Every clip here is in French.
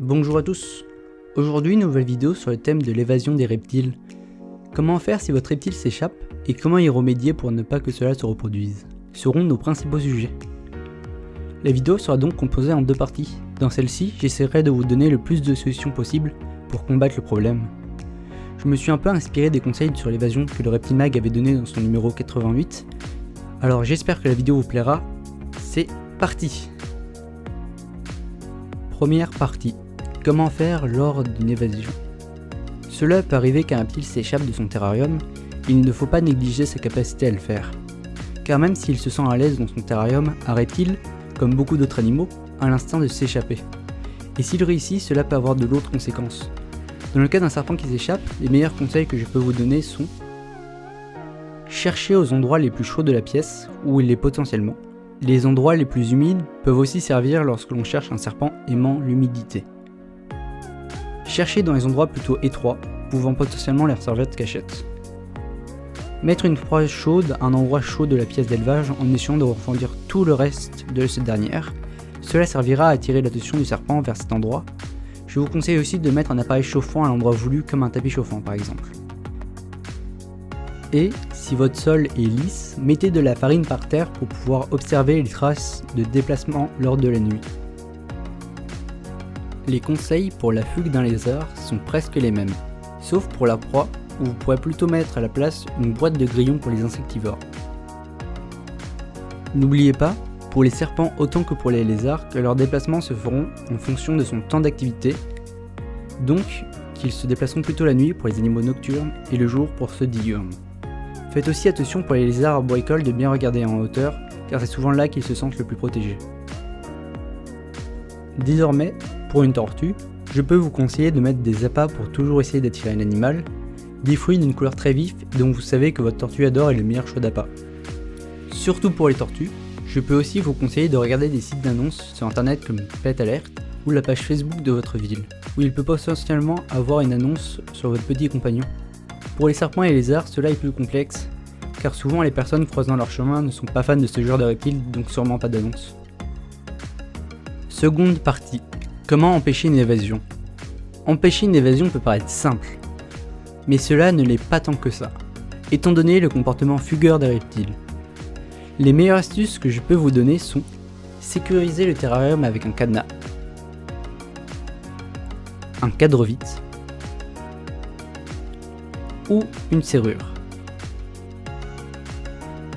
Bonjour à tous. Aujourd'hui, nouvelle vidéo sur le thème de l'évasion des reptiles. Comment faire si votre reptile s'échappe et comment y remédier pour ne pas que cela se reproduise seront nos principaux sujets. La vidéo sera donc composée en deux parties. Dans celle-ci, j'essaierai de vous donner le plus de solutions possibles pour combattre le problème. Je me suis un peu inspiré des conseils sur l'évasion que le Reptile Mag avait donné dans son numéro 88. Alors j'espère que la vidéo vous plaira. C'est parti! Première partie. Comment faire lors d'une évasion? Cela peut arriver qu'un reptile s'échappe de son terrarium, il ne faut pas négliger sa capacité à le faire. Car même s'il se sent à l'aise dans son terrarium, un reptile, comme beaucoup d'autres animaux, a l'instinct de s'échapper. Et s'il réussit, cela peut avoir de lourdes conséquences. Dans le cas d'un serpent qui s'échappe, les meilleurs conseils que je peux vous donner sont: cherchez aux endroits les plus chauds de la pièce, où il est potentiellement. Les endroits les plus humides peuvent aussi servir lorsque l'on cherche un serpent aimant l'humidité. Cherchez dans les endroits plutôt étroits, pouvant potentiellement leur servir de cachette. Mettre une proie chaude à un endroit chaud de la pièce d'élevage en essayant de refroidir tout le reste de cette dernière. Cela servira à attirer l'attention du serpent vers cet endroit. Je vous conseille aussi de mettre un appareil chauffant à l'endroit voulu comme un tapis chauffant par exemple. Et, si votre sol est lisse, mettez de la farine par terre pour pouvoir observer les traces de déplacement lors de la nuit. Les conseils pour la fugue d'un lézard sont presque les mêmes, sauf pour la proie où vous pourrez plutôt mettre à la place une boîte de grillons pour les insectivores. N'oubliez pas, pour les serpents autant que pour les lézards, que leurs déplacements se feront en fonction de son temps d'activité, donc qu'ils se déplaceront plutôt la nuit pour les animaux nocturnes et le jour pour ceux diurnes. Faites aussi attention pour les lézards arboricoles de bien regarder en hauteur, car c'est souvent là qu'ils se sentent le plus protégés. Désormais, pour une tortue, je peux vous conseiller de mettre des appâts pour toujours essayer d'attirer un animal, des fruits d'une couleur très vive dont vous savez que votre tortue adore est le meilleur choix d'appât. Surtout pour les tortues, je peux aussi vous conseiller de regarder des sites d'annonces sur internet comme Pet Alert ou la page Facebook de votre ville, où il peut potentiellement avoir une annonce sur votre petit compagnon. Pour les serpents et les lézards, cela est plus complexe, car souvent les personnes croisant leur chemin ne sont pas fans de ce genre de reptiles, donc sûrement pas d'annonce. Seconde partie. Comment empêcher une évasion? Empêcher une évasion peut paraître simple, mais cela ne l'est pas tant que ça, étant donné le comportement fugueur des reptiles. Les meilleures astuces que je peux vous donner sont: sécuriser le terrarium avec un cadenas, un cadre-vite ou une serrure.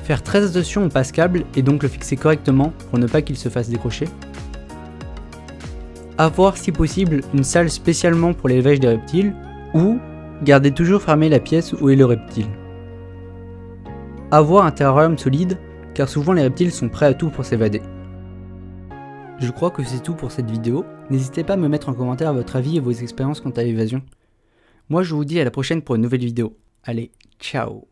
Faire très attention au passe-câble et donc le fixer correctement pour ne pas qu'il se fasse décrocher. Avoir si possible une salle spécialement pour l'élevage des reptiles ou garder toujours fermée la pièce où est le reptile. Avoir un terrarium solide car souvent les reptiles sont prêts à tout pour s'évader. Je crois que c'est tout pour cette vidéo. N'hésitez pas à me mettre en commentaire votre avis et vos expériences quant à l'évasion. Moi je vous dis à la prochaine pour une nouvelle vidéo. Allez, ciao!